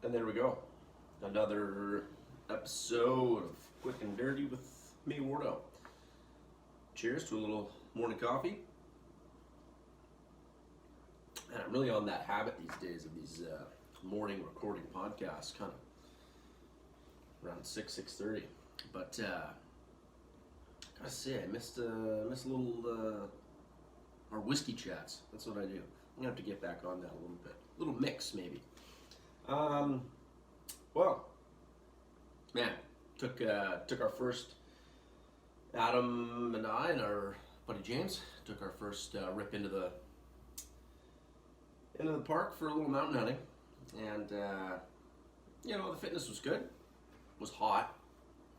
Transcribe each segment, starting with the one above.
And there we go. Another episode of Quick and Dirty with me, Wardo. Cheers to a little morning coffee. And I'm really on that habit these days of these morning recording podcasts, kind of around 6:30. But gotta say, I missed a little our whiskey chats. That's what I do. I'm gonna have to get back on that a little bit. A little mix maybe. Well, man, took our first, Adam and I and our buddy James took our first rip into the park for a little mountain hunting, and the fitness was good. It was hot.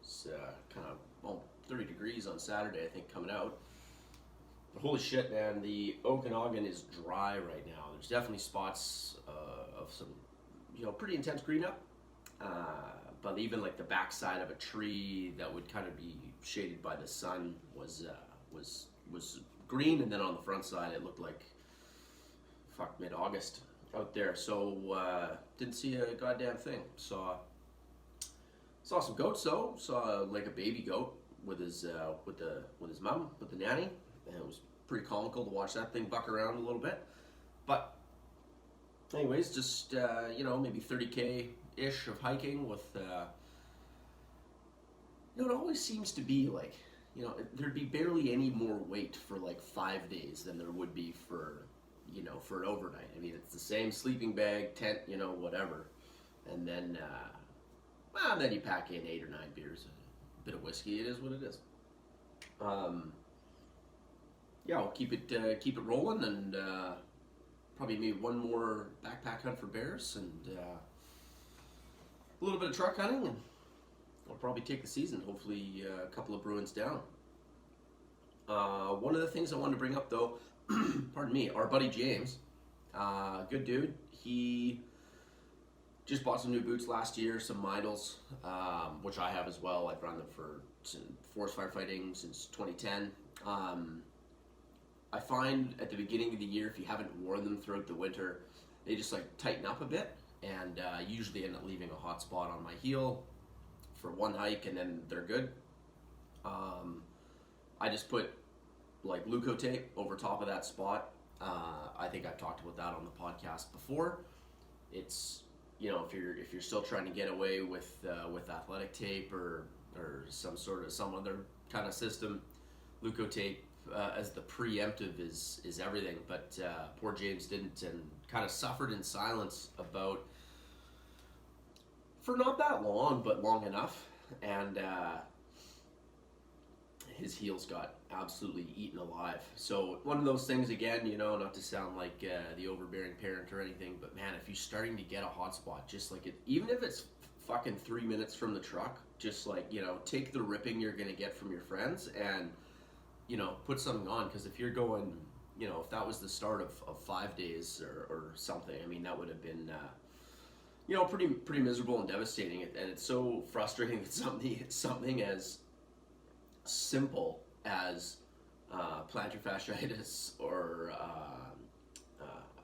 It's kind of 30 degrees on Saturday, I think, coming out. But holy shit, man, the Okanagan is dry right now. There's definitely spots of some, pretty intense green up. But even like the backside of a tree that would kind of be shaded by the sun was green, and then on the front side it looked like mid-August out there. So didn't see a goddamn thing. Saw some goats though. Saw like a baby goat with his mom, with the nanny, and it was pretty comical to watch that thing buck around a little bit. But anyways, just maybe 30K ish of hiking with it always seems to be like, there'd be barely any more wait for like 5 days than there would be for an overnight. I mean, it's the same sleeping bag, tent, whatever, and then then you pack in 8 or 9 beers, a bit of whiskey. It is what it is. I'll keep it rolling, and probably maybe one more backpack hunt for bears, and a little bit of truck hunting, and I'll probably take the season. Hopefully, a couple of Bruins down. One of the things I wanted to bring up, though, pardon me, our buddy James, good dude. He just bought some new boots last year, some Midals, which I have as well. I've run them for forest firefighting since 2010. I find at the beginning of the year, if you haven't worn them throughout the winter, they just like tighten up a bit, and usually end up leaving a hot spot on my heel for one hike, and then they're good. I just put like Leuco tape over top of that spot. I think I've talked about that on the podcast before. It's, if you're still trying to get away with athletic tape or some other kind of system, Leuco tape as the preemptive is everything. But poor James didn't, and kind of suffered in silence about, for not that long, but long enough, and his heels got absolutely eaten alive. So one of those things, again, not to sound like the overbearing parent or anything, but man, if you're starting to get a hot spot, just like it, even if it's fucking 3 minutes from the truck, just like, take the ripping you're gonna get from your friends and, put something on. Because if you're going, if that was the start of 5 days or something, I mean, that would have been pretty miserable and devastating. And it's so frustrating that something as simple as plantar fasciitis or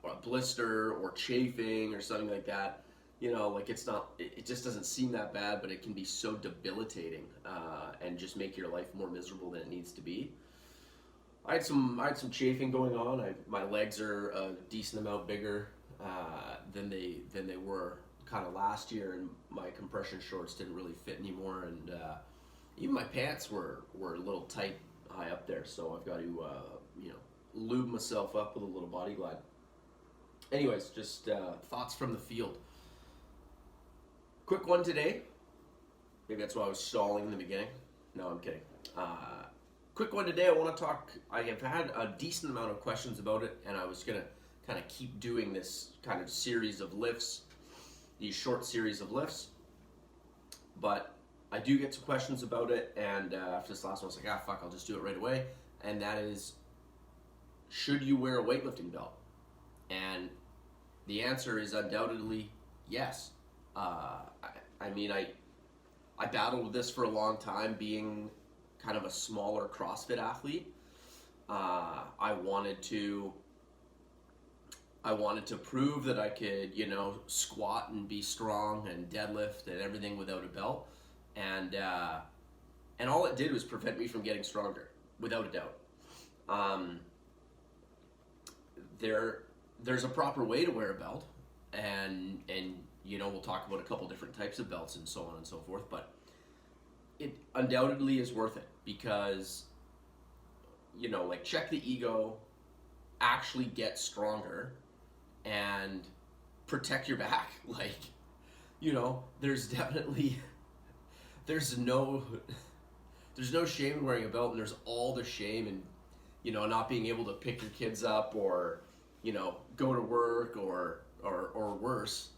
a blister or chafing or something like that, like it just doesn't seem that bad, but it can be so debilitating and just make your life more miserable than it needs to be. I had some chafing going on. My legs are a decent amount bigger than they were kind of last year, and my compression shorts didn't really fit anymore, and even my pants were a little tight high up there, so I've got to lube myself up with a little body glide. Anyways, just thoughts from the field. Quick one today. Maybe that's why I was stalling in the beginning. No, I'm kidding. Quick one today. I want to talk. I have had a decent amount of questions about it, and I was gonna kind of keep doing this kind of series of lifts, these short series of lifts, but I do get some questions about it, and after this last one, I was like, fuck, I'll just do it right away. And that is, should you wear a weightlifting belt? And the answer is undoubtedly yes. I mean, I battled with this for a long time, being kind of a smaller CrossFit athlete. I wanted to I wanted to prove that I could, you know, squat and be strong and deadlift and everything without a belt. And all it did was prevent me from getting stronger, without a doubt. There's a proper way to wear a belt, and you know, we'll talk about a couple different types of belts and so on and so forth, but it undoubtedly is worth it because, you know, like, check the ego, actually get stronger, and protect your back. Like, you know, there's no shame in wearing a belt, and there's all the shame in, you know, not being able to pick your kids up or, you know, go to work or worse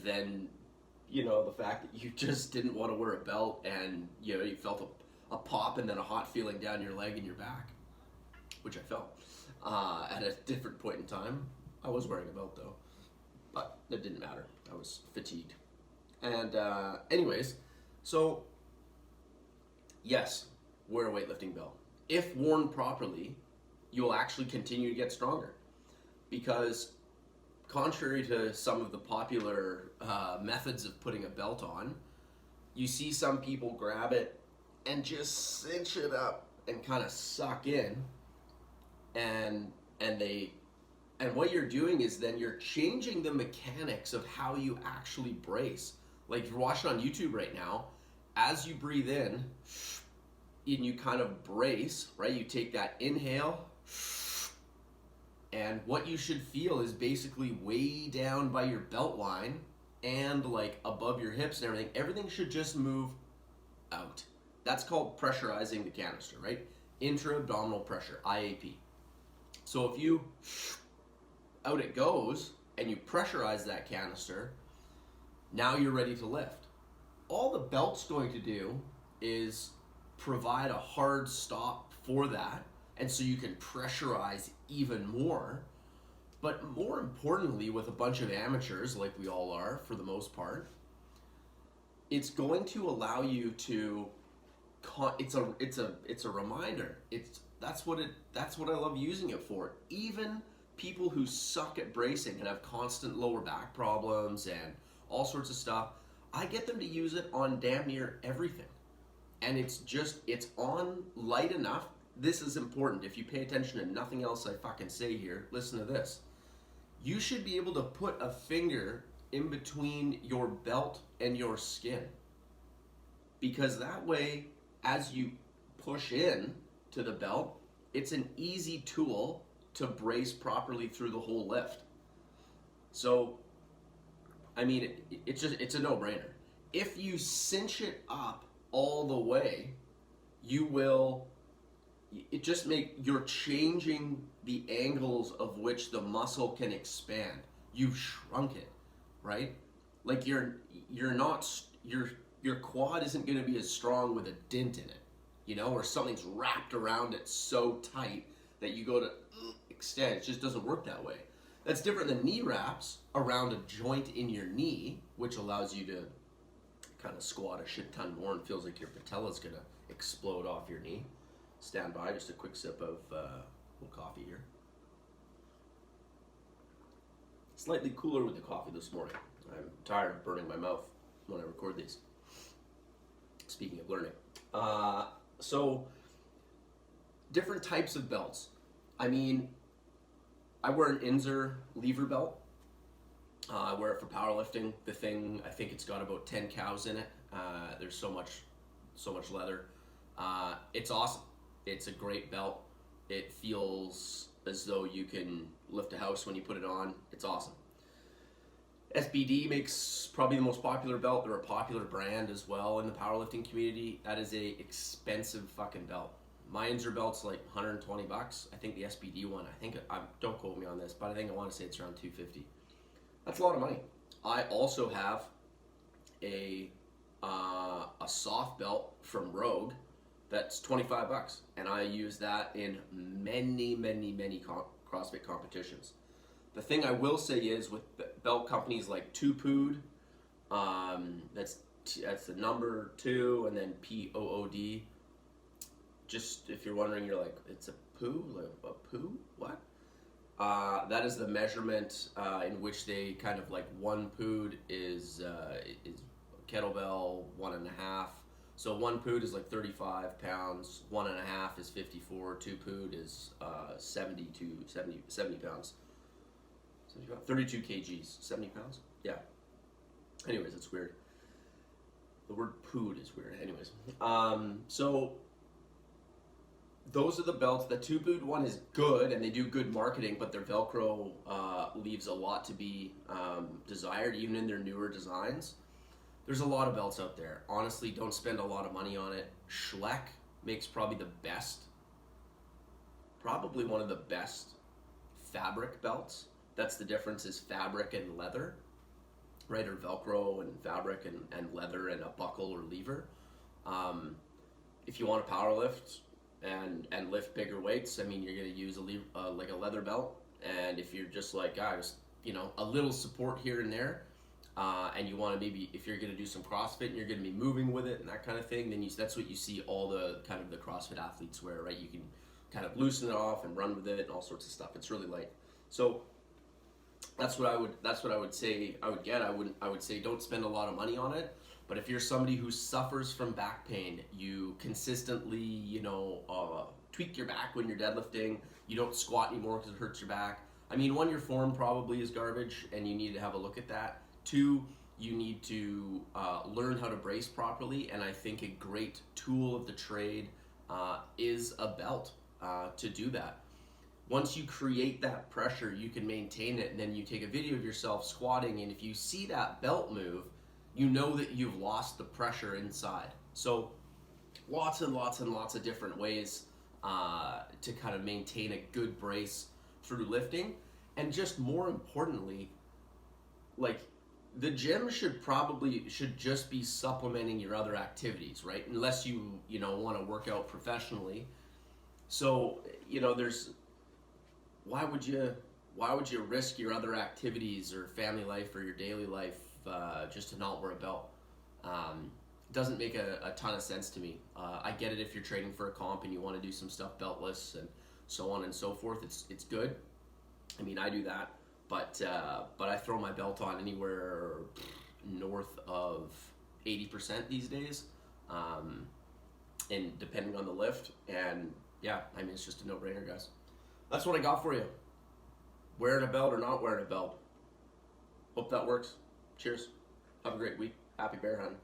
than, you know, the fact that you just didn't want to wear a belt and, you know, you felt a pop and then a hot feeling down your leg and your back, which I felt at a different point in time. I was wearing a belt though, but it didn't matter. I was fatigued. And anyways, so yes, wear a weightlifting belt. If worn properly, you'll actually continue to get stronger, because contrary to some of the popular methods of putting a belt on, you see some people grab it and just cinch it up and kind of suck in, and what you're doing is then you're changing the mechanics of how you actually brace. Like, if you're watching on YouTube right now, as you breathe in and you kind of brace, right? You take that inhale, and what you should feel is basically way down by your belt line and like above your hips and everything. Everything should just move out. That's called pressurizing the canister, right? Intra-abdominal pressure, IAP. So if you out it goes and you pressurize that canister, now you're ready to lift. All the belt's going to do is provide a hard stop for that, and so you can pressurize even more. But more importantly, with a bunch of amateurs like we all are for the most part, it's going to allow you to it's a reminder. That's what I love using it for. Even people who suck at bracing and have constant lower back problems and all sorts of stuff, I get them to use it on damn near everything. And it's on light enough. This is important. If you pay attention to nothing else I fucking say here, listen to this. You should be able to put a finger in between your belt and your skin, because that way, as you push in to the belt, it's an easy tool to brace properly through the whole lift. So, I mean, it's a no-brainer. If you cinch it up all the way, you're changing the angles of which the muscle can expand. You've shrunk it, right? Like your quad isn't going to be as strong with a dent in it, you know, or something's wrapped around it so tight that you go to extend. It just doesn't work that way. That's different than knee wraps around a joint in your knee, which allows you to kind of squat a shit ton more and feels like your patella's going to explode off your knee. Stand by, just a quick sip of little coffee here. Slightly cooler with the coffee this morning. I'm tired of burning my mouth when I record these. Speaking of learning. So, different types of belts. I mean, I wear an Inzer lever belt. I wear it for powerlifting. The thing, I think it's got about 10 cows in it. There's so much leather. It's awesome. It's a great belt. It feels as though you can lift a house when you put it on. It's awesome. SBD makes probably the most popular belt. They're a popular brand as well in the powerlifting community. That is a expensive fucking belt. My Inzer belt's like $120. I think the SBD one, don't quote me on this, but I want to say it's around $250. That's a lot of money. I also have a soft belt from Rogue that's $25, and I use that in many CrossFit competitions. The thing I will say is with belt companies like Tupood, that's the number 2, and then POOD. Just if you're wondering, you're like, it's a poo? Like, a poo? What? That is the measurement in which they kind of like one pood is kettlebell 1.5. So one pood is like 35 pounds, 1.5 is 54, two pood is 70 pounds. 32 kgs, 70 pounds? Yeah. Anyways, it's weird. The word pood is weird. Anyways, so those are the belts. The two boot one is good, and they do good marketing, but their Velcro leaves a lot to be desired, even in their newer designs. There's a lot of belts out there. Honestly, don't spend a lot of money on it. Schleck makes probably one of the best fabric belts. That's the difference, is fabric and leather, right? Or Velcro and fabric and leather and a buckle or lever. If you want to power lift and lift bigger weights, I mean, you're going to use like a leather belt. And if you're just like, guys, a little support here and there, and you want to maybe, if you're going to do some CrossFit and you're going to be moving with it and that kind of thing, then that's what you see all the kind of the CrossFit athletes wear, right? You can kind of loosen it off and run with it and all sorts of stuff. It's really light. So that's what I would say I would say don't spend a lot of money on it. But if you're somebody who suffers from back pain, you consistently, tweak your back when you're deadlifting, you don't squat anymore because it hurts your back. I mean, one, your form probably is garbage and you need to have a look at that. Two, you need to learn how to brace properly, and I think a great tool of the trade is a belt to do that. Once you create that pressure, you can maintain it, and then you take a video of yourself squatting, and if you see that belt move, you know that you've lost the pressure inside. So lots and lots and lots of different ways to kind of maintain a good brace through lifting. And just more importantly, like, the gym should just be supplementing your other activities, right? Unless you want to work out professionally. So, why would you risk your other activities or family life or your daily life just to not wear a belt? Doesn't make a ton of sense to me. I get it if you're training for a comp and you want to do some stuff beltless and so on and so forth. It's good. I mean, I do that, but I throw my belt on anywhere north of 80% these days, and depending on the lift. And yeah, I mean, it's just a no-brainer, guys. That's what I got for you. Wearing a belt or not wearing a belt. Hope that works. Cheers. Have a great week. Happy bear hunting.